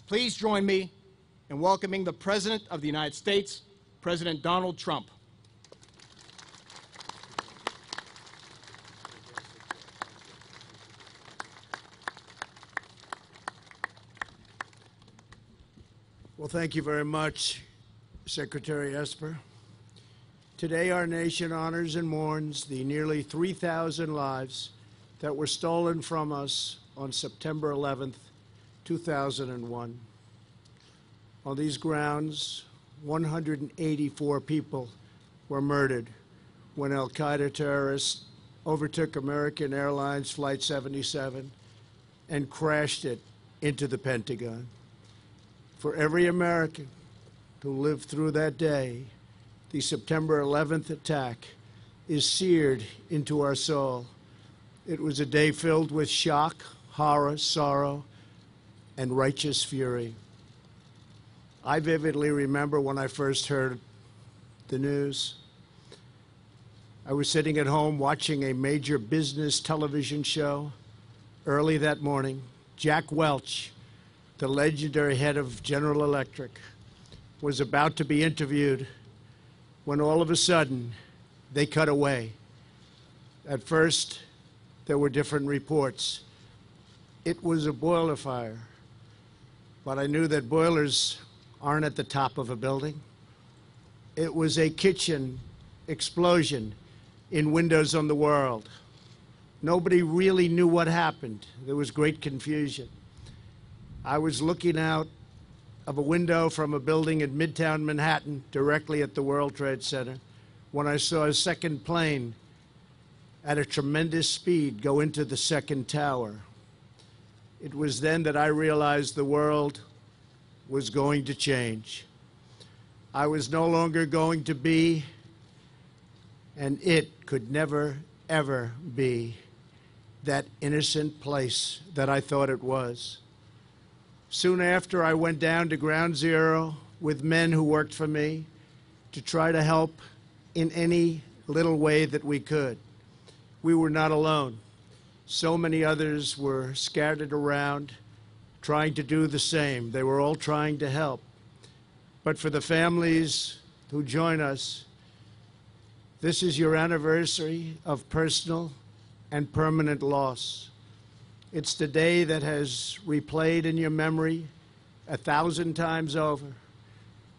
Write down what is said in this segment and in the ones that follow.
Please join me in welcoming the President of the United States, President Donald Trump. Well, thank you very much, Secretary Esper. Today, our nation honors and mourns the nearly 3,000 lives that were stolen from us on September 11th, 2001. On these grounds, 184 people were murdered when al-Qaeda terrorists overtook American Airlines Flight 77 and crashed it into the Pentagon. For every American who lived through that day, the September 11th attack is seared into our soul. It was a day filled with shock, horror, sorrow, and righteous fury. I vividly remember when I first heard the news. I was sitting at home watching a major business television show. Early that morning, Jack Welch, the legendary head of General Electric, was about to be interviewed when all of a sudden they cut away. At first, there were different reports. It was a boiler fire, but I knew that boilers aren't at the top of a building. It was a kitchen explosion in Windows on the World. Nobody really knew what happened. There was great confusion. I was looking out of a window from a building in Midtown Manhattan, directly at the World Trade Center, when I saw a second plane at a tremendous speed go into the second tower. It was then that I realized the world was going to change. I was no longer going to be, and it could never, ever be, that innocent place that I thought it was. Soon after, I went down to Ground Zero with men who worked for me to try to help in any little way that we could. We were not alone. So many others were scattered around, trying to do the same. They were all trying to help. But for the families who join us, this is your anniversary of personal and permanent loss. It's the day that has replayed in your memory 1,000 times over.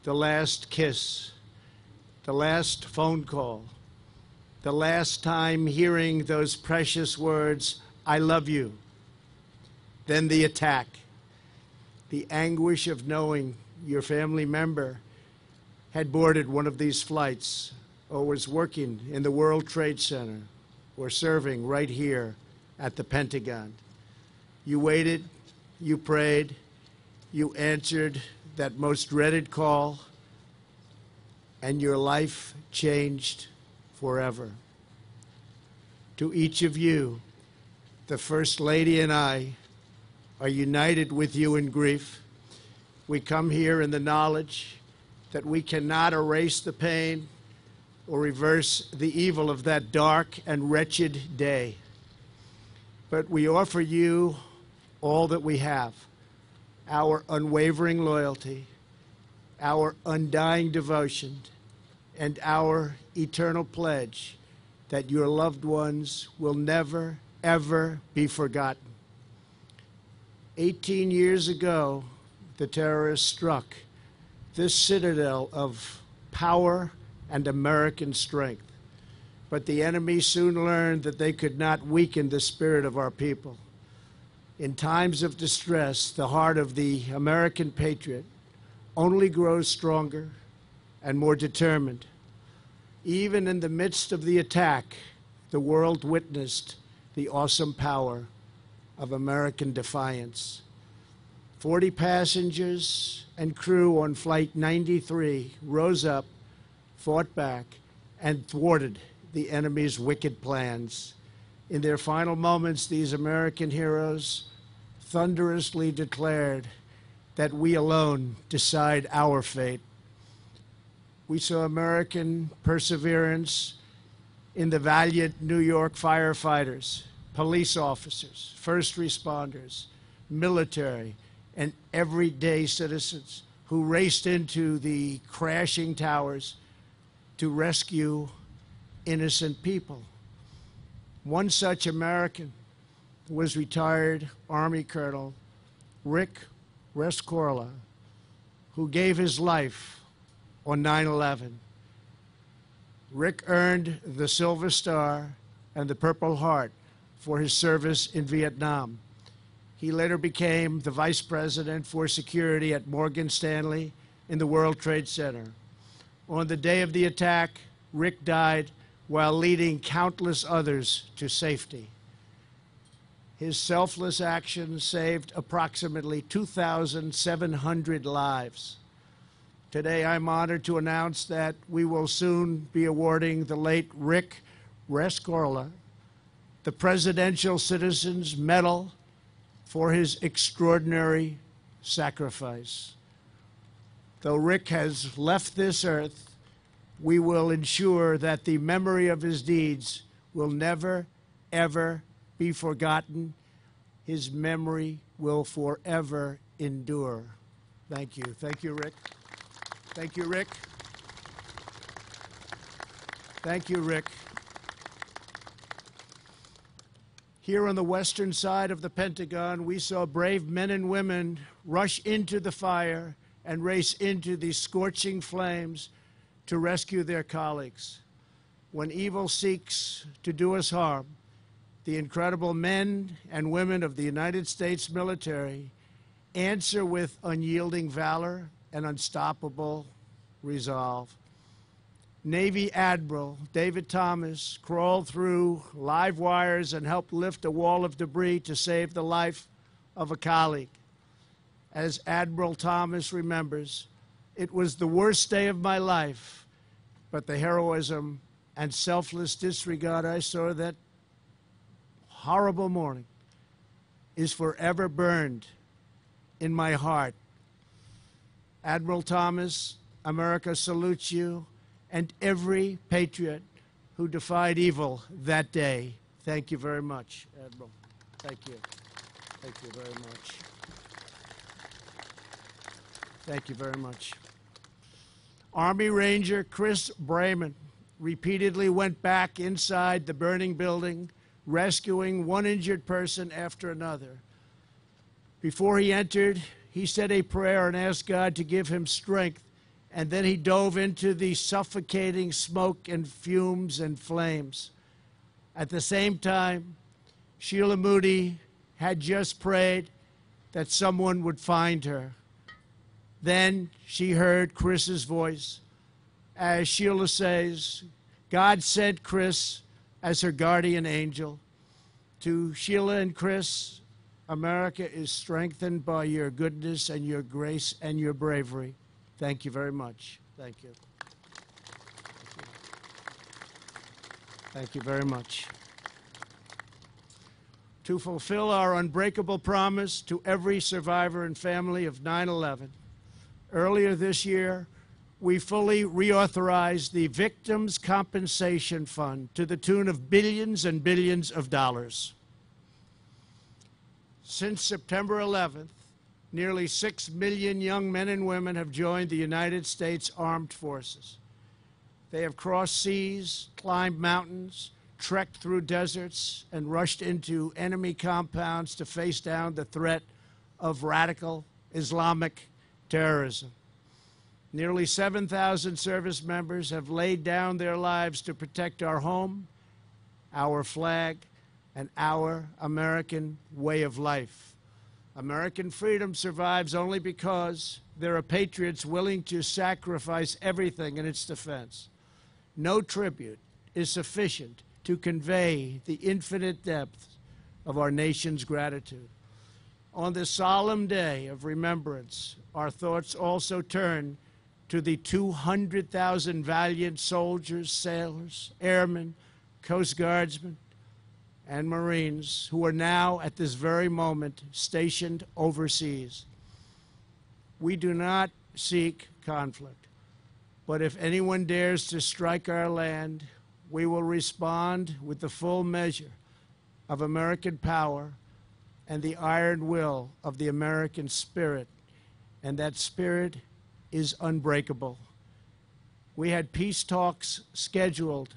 The last kiss, the last phone call, the last time hearing those precious words, "I love you." Then the attack, the anguish of knowing your family member had boarded one of these flights or was working in the World Trade Center or serving right here at the Pentagon. You waited, you prayed, you answered that most dreaded call, and your life changed forever. To each of you, the First Lady and I are united with you in grief. We come here in the knowledge that we cannot erase the pain or reverse the evil of that dark and wretched day. But we offer you all that we have, our unwavering loyalty, our undying devotion, and our eternal pledge that your loved ones will never, ever be forgotten. 18 years ago, the terrorists struck this citadel of power and American strength. But the enemy soon learned that they could not weaken the spirit of our people. In times of distress, the heart of the American patriot only grows stronger and more determined. Even in the midst of the attack, the world witnessed the awesome power of American defiance. 40 passengers and crew on Flight 93 rose up, fought back, and thwarted the enemy's wicked plans. In their final moments, these American heroes thunderously declared that we alone decide our fate. We saw American perseverance in the valiant New York firefighters, police officers, first responders, military, and everyday citizens who raced into the crashing towers to rescue innocent people. One such American was retired Army Colonel Rick Rescorla, who gave his life on 9/11. Rick earned the Silver Star and the Purple Heart for his service in Vietnam. He later became the Vice President for Security at Morgan Stanley in the World Trade Center. On the day of the attack, Rick died while leading countless others to safety. His selfless actions saved approximately 2,700 lives. Today, I'm honored to announce that we will soon be awarding the late Rick Rescorla the Presidential Citizens Medal for his extraordinary sacrifice. Though Rick has left this earth, we will ensure that the memory of his deeds will never, ever be forgotten. His memory will forever endure. Thank you. Thank you, Rick. Thank you, Rick. Thank you, Rick. Here on the western side of the Pentagon, we saw brave men and women rush into the fire and race into the scorching flames to rescue their colleagues. When evil seeks to do us harm, the incredible men and women of the United States military answer with unyielding valor and unstoppable resolve. Navy Admiral David Thomas crawled through live wires and helped lift a wall of debris to save the life of a colleague. As Admiral Thomas remembers, it was the worst day of my life, but the heroism and selfless disregard I saw that horrible morning is forever burned in my heart. Admiral Thomas, America salutes you and every patriot who defied evil that day. Thank you very much, Admiral. Thank you. Thank you very much. Thank you very much. Army Ranger Chris Brayman repeatedly went back inside the burning building, rescuing one injured person after another. Before he entered, he said a prayer and asked God to give him strength, and then he dove into the suffocating smoke and fumes and flames. At the same time, Sheila Moody had just prayed that someone would find her. Then she heard Chris's voice. As Sheila says, God sent Chris as her guardian angel. To Sheila and Chris, America is strengthened by your goodness and your grace and your bravery. Thank you very much. Thank you. Thank you very much. To fulfill our unbreakable promise to every survivor and family of 9/11, earlier this year, we fully reauthorized the Victims' Compensation Fund to the tune of billions and billions of dollars. Since September 11th, nearly 6 million young men and women have joined the United States Armed Forces. They have crossed seas, climbed mountains, trekked through deserts, and rushed into enemy compounds to face down the threat of radical Islamic terrorism. Nearly 7,000 service members have laid down their lives to protect our home, our flag, and our American way of life. American freedom survives only because there are patriots willing to sacrifice everything in its defense. No tribute is sufficient to convey the infinite depth of our nation's gratitude. On this solemn day of remembrance, our thoughts also turn to the 200,000 valiant soldiers, sailors, airmen, Coast Guardsmen, and Marines who are now, at this very moment, stationed overseas. We do not seek conflict, but if anyone dares to strike our land, we will respond with the full measure of American power and the iron will of the American spirit, and that spirit is unbreakable. We had peace talks scheduled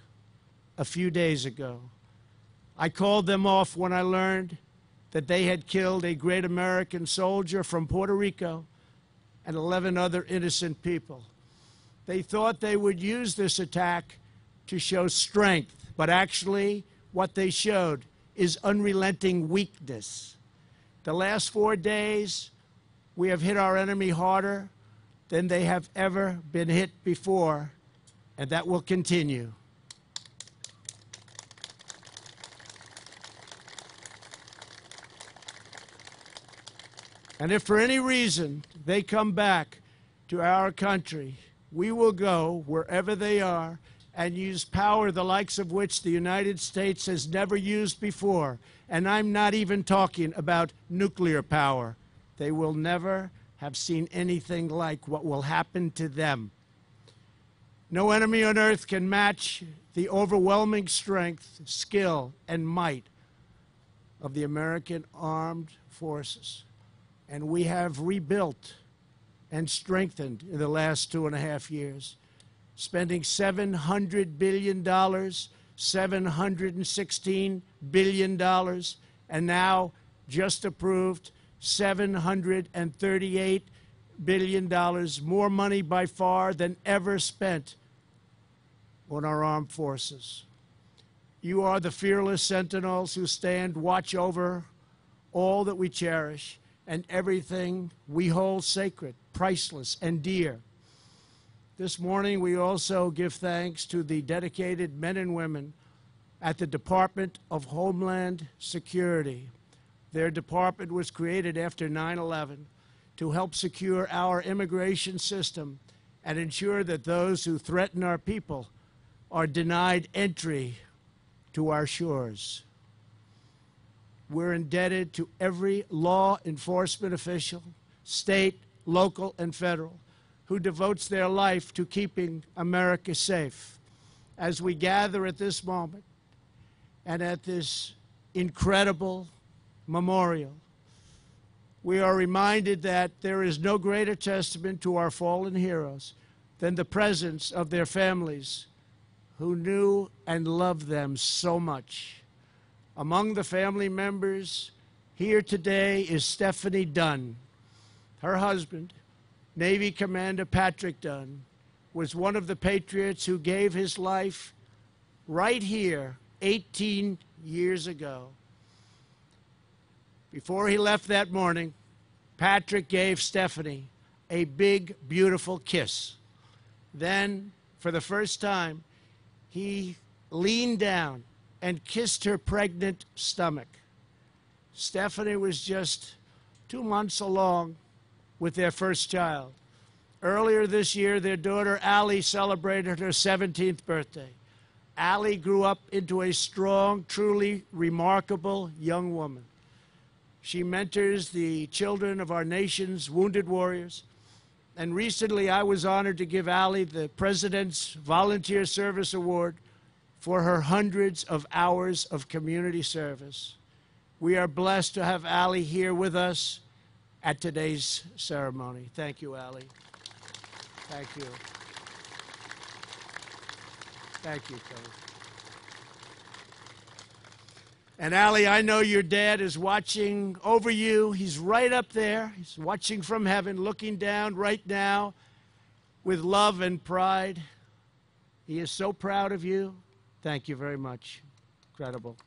a few days ago. I called them off when I learned that they had killed a great American soldier from Puerto Rico and 11 other innocent people. They thought they would use this attack to show strength, but actually what they showed is unrelenting weakness. The last 4 days, we have hit our enemy harder than they have ever been hit before, and that will continue. And if for any reason they come back to our country, we will go wherever they are and use power the likes of which the United States has never used before. And I'm not even talking about nuclear power. They will never have seen anything like what will happen to them. No enemy on earth can match the overwhelming strength, skill, and might of the American armed forces. And we have rebuilt and strengthened in the last 2.5 years, spending $700 billion, $716 billion, and now just approved $738 billion, more money by far than ever spent on our armed forces. You are the fearless sentinels who stand watch over all that we cherish and everything we hold sacred, priceless, and dear. This morning, we also give thanks to the dedicated men and women at the Department of Homeland Security. Their department was created after 9/11 to help secure our immigration system and ensure that those who threaten our people are denied entry to our shores. We're indebted to every law enforcement official, state, local, and federal, who devotes their life to keeping America safe. As we gather at this moment and at this incredible memorial, we are reminded that there is no greater testament to our fallen heroes than the presence of their families who knew and loved them so much. Among the family members here today is Stephanie Dunn. Her husband, Navy Commander Patrick Dunn, was one of the patriots who gave his life right here 18 years ago. Before he left that morning, Patrick gave Stephanie a big, beautiful kiss. Then, for the first time, he leaned down and kissed her pregnant stomach. Stephanie was just 2 months along with their first child. Earlier this year, their daughter, Allie, celebrated her 17th birthday. Allie grew up into a strong, truly remarkable young woman. She mentors the children of our nation's wounded warriors. And recently, I was honored to give Allie the President's Volunteer Service Award for her hundreds of hours of community service. We are blessed to have Allie here with us at today's ceremony. Thank you, Allie. Thank you. Thank you, Cody. And Allie, I know your dad is watching over you. He's right up there. He's watching from heaven, looking down right now with love and pride. He is so proud of you. Thank you very much. Incredible.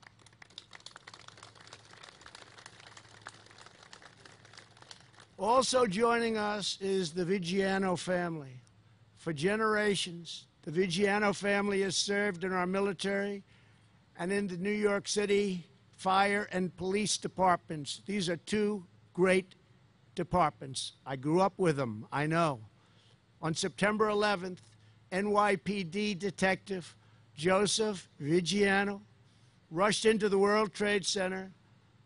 Also joining us is the Viggiano family. For generations, the Viggiano family has served in our military and in the New York City fire and police departments. These are two great departments. I grew up with them, I know. On September 11th, NYPD detective Joseph Viggiano rushed into the World Trade Center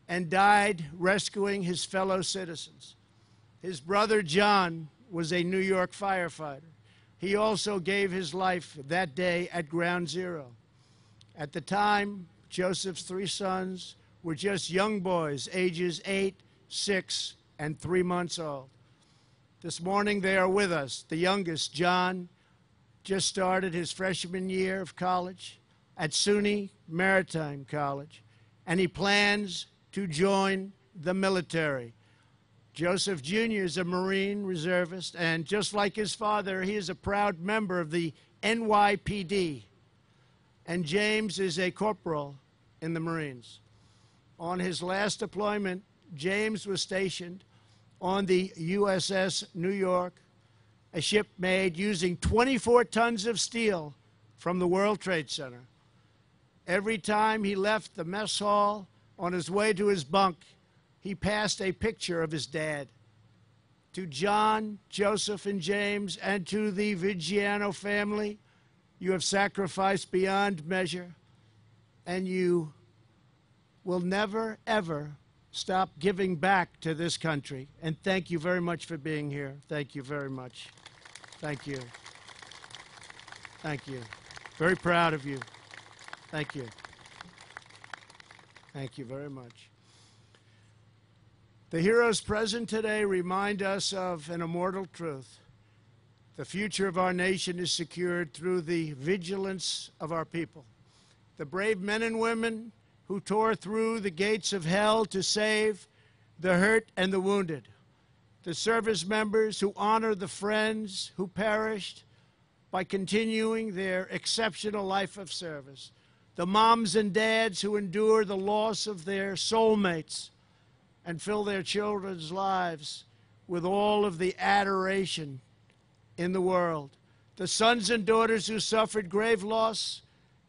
and died rescuing his fellow citizens. His brother John was a New York firefighter. He also gave his life that day at Ground Zero. At the time, Joseph's 3 sons were just young boys, ages 8, 6, and 3 months old. This morning they are with us. The youngest, John, just started his freshman year of college at SUNY Maritime College, and he plans to join the military. Joseph Jr. is a Marine reservist, and just like his father, he is a proud member of the NYPD. And James is a corporal in the Marines. On his last deployment, James was stationed on the USS New York, a ship made using 24 tons of steel from the World Trade Center. Every time he left the mess hall on his way to his bunk, he passed a picture of his dad. To John, Joseph, and James, and to the Vigiano family, you have sacrificed beyond measure, and you will never, ever stop giving back to this country. And thank you very much for being here. Thank you very much. Thank you. Thank you. Very proud of you. Thank you. Thank you very much. The heroes present today remind us of an immortal truth. The future of our nation is secured through the vigilance of our people. The brave men and women who tore through the gates of hell to save the hurt and the wounded. The service members who honor the friends who perished by continuing their exceptional life of service. The moms and dads who endure the loss of their soulmates and fill their children's lives with all of the adoration in the world. The sons and daughters who suffered grave loss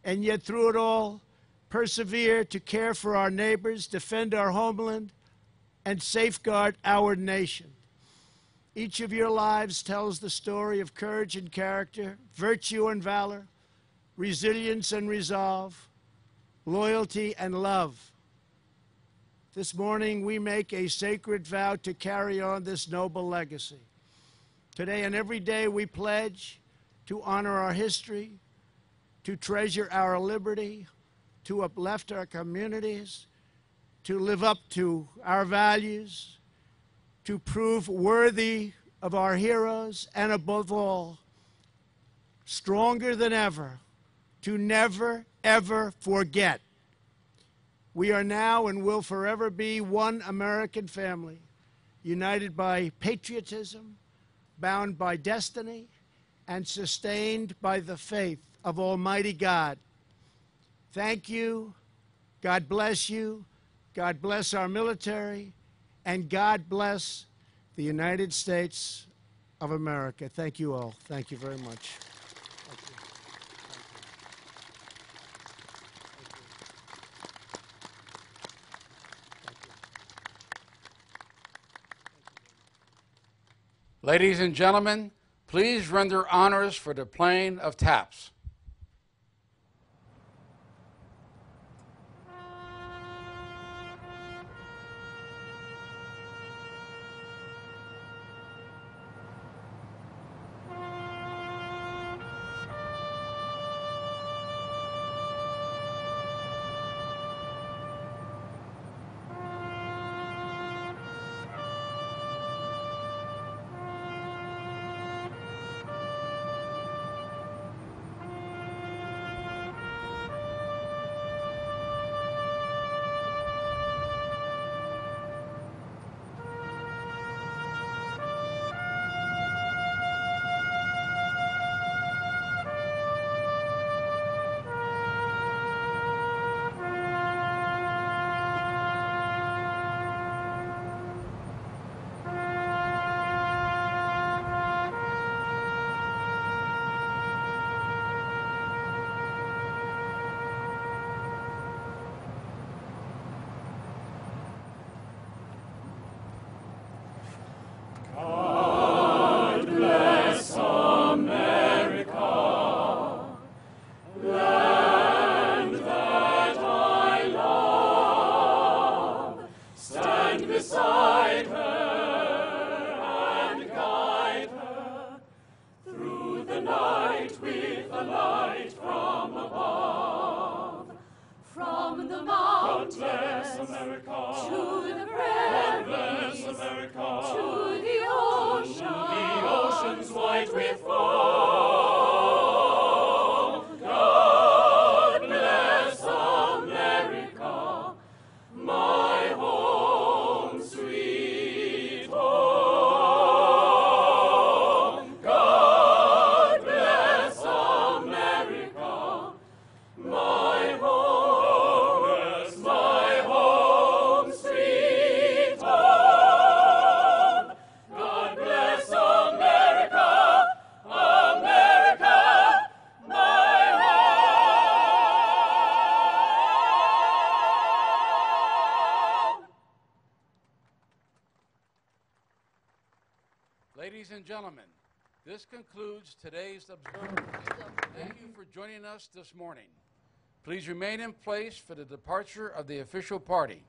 and yet through it all persevere to care for our neighbors, defend our homeland, and safeguard our nation. Each of your lives tells the story of courage and character, virtue and valor, resilience and resolve, loyalty and love. This morning, we make a sacred vow to carry on this noble legacy. Today and every day, we pledge to honor our history, to treasure our liberty, to uplift our communities, to live up to our values, to prove worthy of our heroes, and above all, stronger than ever, to never, ever forget. We are now and will forever be one American family, united by patriotism, bound by destiny, and sustained by the faith of Almighty God. Thank you. God bless you. God bless our military. And God bless the United States of America. Thank you all. Thank you very much. Thank you. Ladies and gentlemen, please render honors for the playing of taps. bright with foam. God bless America, my home, sweet home. God bless America, my home, sweet home. God bless America, America, my home. Ladies and gentlemen, this concludes today's observance. Thank you for joining us this morning. Please remain in place for the departure of the official party.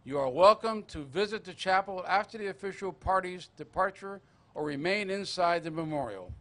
You are welcome to visit the chapel after the official party's departure or remain inside the memorial.